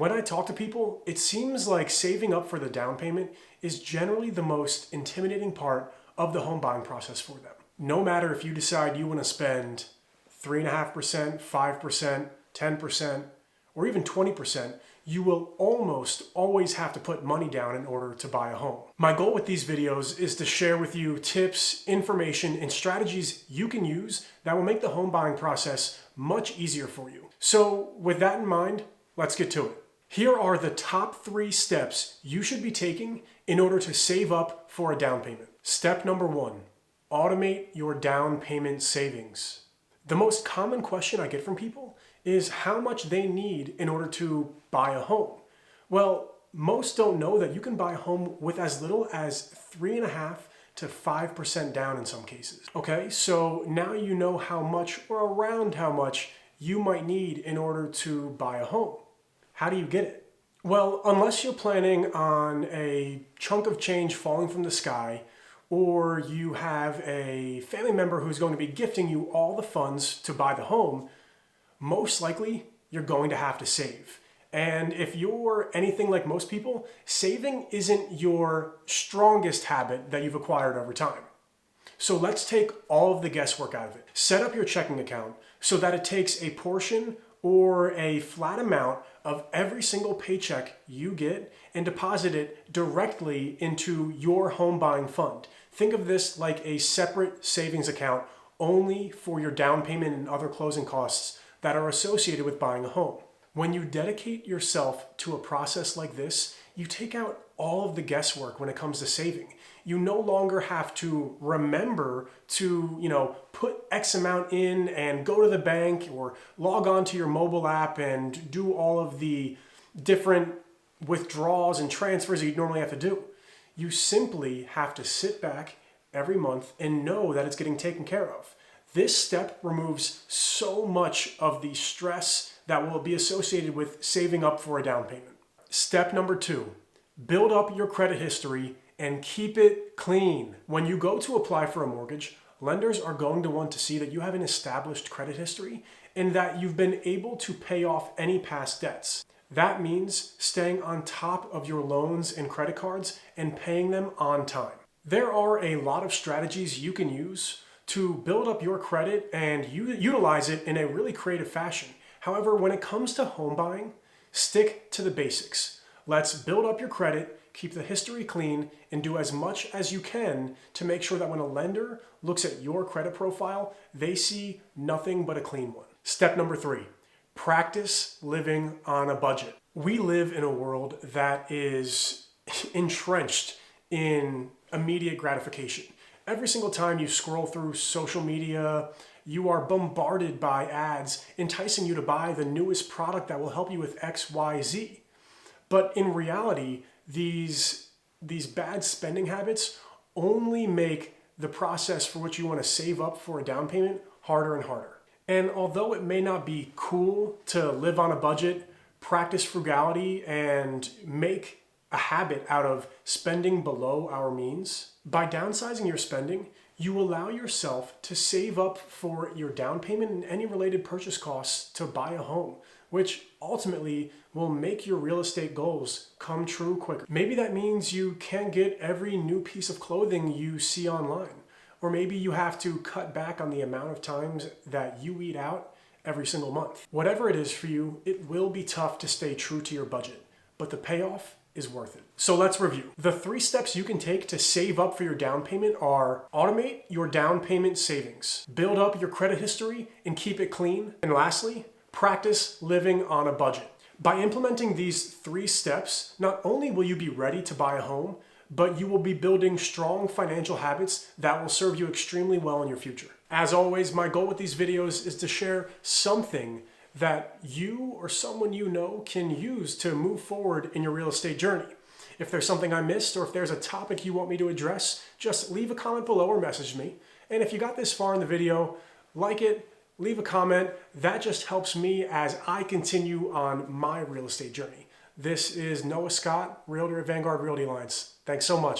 When I talk to people, it seems like saving up for the down payment is generally the most intimidating part of the home buying process for them. No matter if you decide you want to spend 3.5%, 5%, 10%, or even 20%, you will almost always have to put money down in order to buy a home. My goal with these videos is to share with you tips, information, and strategies you can use that will make the home buying process much easier for you. So with that in mind, let's get to it. Here are the top 3 steps you should be taking in order to save up for a down payment. Step number 1, automate your down payment savings. The most common question I get from people is how much they need in order to buy a home. Well, most don't know that you can buy a home with as little as 3.5% to 5% down in some cases. Okay, so now you know how much or around how much you might need in order to buy a home. How do you get it? Well, unless you're planning on a chunk of change falling from the sky, or you have a family member who's going to be gifting you all the funds to buy the home, most likely you're going to have to save. And if you're anything like most people, saving isn't your strongest habit that you've acquired over time. So let's take all of the guesswork out of it. Set up your checking account so that it takes a portion or a flat amount of every single paycheck you get and deposit it directly into your home buying fund. Think of this like a separate savings account only for your down payment and other closing costs that are associated with buying a home. When you dedicate yourself to a process like this, you take out all of the guesswork when it comes to saving. You no longer have to remember to, put X amount in and go to the bank or log on to your mobile app and do all of the different withdrawals and transfers that you normally have to do. You simply have to sit back every month and know that it's getting taken care of. This step removes so much of the stress that will be associated with saving up for a down payment. Step number 2, build up your credit history and keep it clean. When you go to apply for a mortgage, lenders are going to want to see that you have an established credit history and that you've been able to pay off any past debts. That means staying on top of your loans and credit cards and paying them on time. There are a lot of strategies you can use to build up your credit and utilize it in a really creative fashion. However, when it comes to home buying, stick to the basics. Let's build up your credit, keep the history clean, and do as much as you can to make sure that when a lender looks at your credit profile, they see nothing but a clean one. Step number 3, practice living on a budget. We live in a world that is entrenched in immediate gratification. Every single time you scroll through social media, you are bombarded by ads enticing you to buy the newest product that will help you with X, Y, Z. But in reality, these bad spending habits only make the process for which you want to save up for a down payment harder and harder. And although it may not be cool to live on a budget, practice frugality, and make a habit out of spending below our means, by downsizing your spending, you allow yourself to save up for your down payment and any related purchase costs to buy a home, which ultimately will make your real estate goals come true quicker. Maybe that means you can't get every new piece of clothing you see online, or maybe you have to cut back on the amount of times that you eat out every single month. Whatever it is for you, it will be tough to stay true to your budget, but the payoff is worth it. So let's review. The 3 steps you can take to save up for your down payment are automate your down payment savings, build up your credit history and keep it clean, and lastly, practice living on a budget. By implementing these 3 steps, not only will you be ready to buy a home, but you will be building strong financial habits that will serve you extremely well in your future. As always, my goal with these videos is to share something that you or someone you know can use to move forward in your real estate journey. If there's something I missed or if there's a topic you want me to address, just leave a comment below or message me. And if you got this far in the video, like it, leave a comment. That just helps me as I continue on my real estate journey. This is Noah Scott, Realtor at Vanguard Realty Alliance. Thanks so much.